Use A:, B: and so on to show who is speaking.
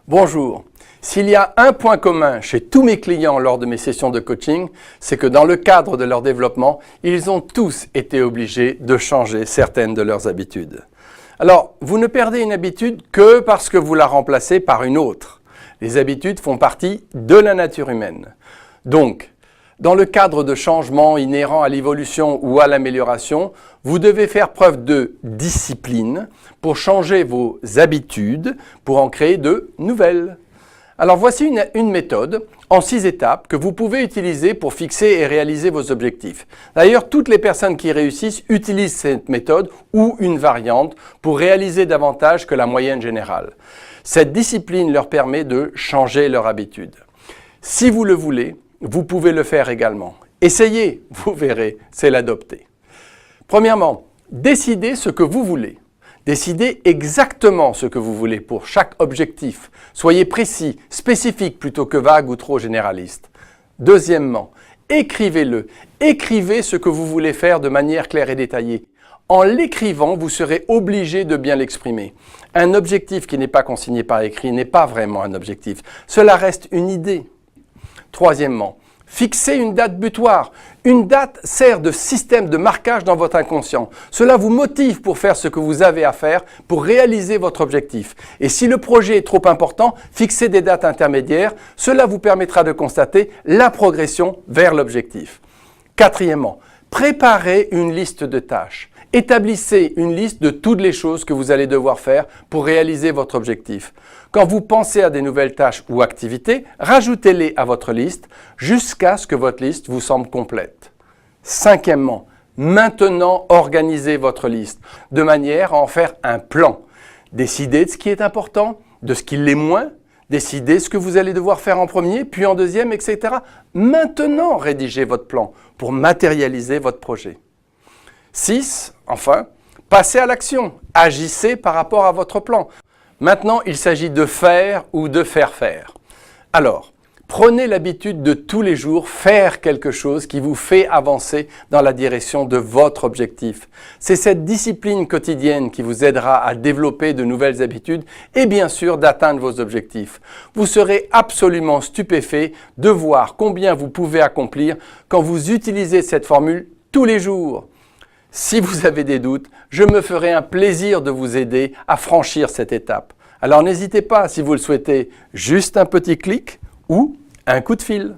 A: Bonjour. S'il y a un point commun chez tous mes clients lors de mes sessions de coaching, c'est que dans le cadre de leur développement, ils ont tous été obligés de changer certaines de leurs habitudes. Alors, vous ne perdez une habitude que parce que vous la remplacez par une autre. Les habitudes font partie de la nature humaine. Donc, dans le cadre de changements inhérents à l'évolution ou à l'amélioration, vous devez faire preuve de discipline pour changer vos habitudes, pour en créer de nouvelles. Alors voici une méthode en 6 étapes que vous pouvez utiliser pour fixer et réaliser vos objectifs. D'ailleurs, toutes les personnes qui réussissent utilisent cette méthode ou une variante pour réaliser davantage que la moyenne générale. Cette discipline leur permet de changer leur habitude. Si vous le voulez, vous pouvez le faire également. Essayez, vous verrez, c'est l'adopter. Premièrement, décidez ce que vous voulez. Décidez exactement ce que vous voulez pour chaque objectif. Soyez précis, spécifique plutôt que vague ou trop généraliste. Deuxièmement, écrivez-le. Écrivez ce que vous voulez faire de manière claire et détaillée. En l'écrivant, vous serez obligé de bien l'exprimer. Un objectif qui n'est pas consigné par écrit n'est pas vraiment un objectif. Cela reste une idée. Troisièmement, fixez une date butoir. Une date sert de système de marquage dans votre inconscient. Cela vous motive pour faire ce que vous avez à faire pour réaliser votre objectif. Et si le projet est trop important, fixez des dates intermédiaires. Cela vous permettra de constater la progression vers l'objectif. Quatrièmement, préparez une liste de tâches. Établissez une liste de toutes les choses que vous allez devoir faire pour réaliser votre objectif. Quand vous pensez à des nouvelles tâches ou activités, rajoutez-les à votre liste jusqu'à ce que votre liste vous semble complète. Cinquièmement, maintenant organisez votre liste de manière à en faire un plan. Décidez de ce qui est important, de ce qui l'est moins, décidez ce que vous allez devoir faire en premier, puis en deuxième, etc. Maintenant, rédigez votre plan pour matérialiser votre projet. 6. Enfin, passez à l'action. Agissez par rapport à votre plan. Maintenant, il s'agit de faire ou de faire faire. Alors, prenez l'habitude de tous les jours faire quelque chose qui vous fait avancer dans la direction de votre objectif. C'est cette discipline quotidienne qui vous aidera à développer de nouvelles habitudes et bien sûr d'atteindre vos objectifs. Vous serez absolument stupéfait de voir combien vous pouvez accomplir quand vous utilisez cette formule tous les jours. Si vous avez des doutes, je me ferai un plaisir de vous aider à franchir cette étape. Alors n'hésitez pas, si vous le souhaitez, juste un petit clic ou un coup de fil.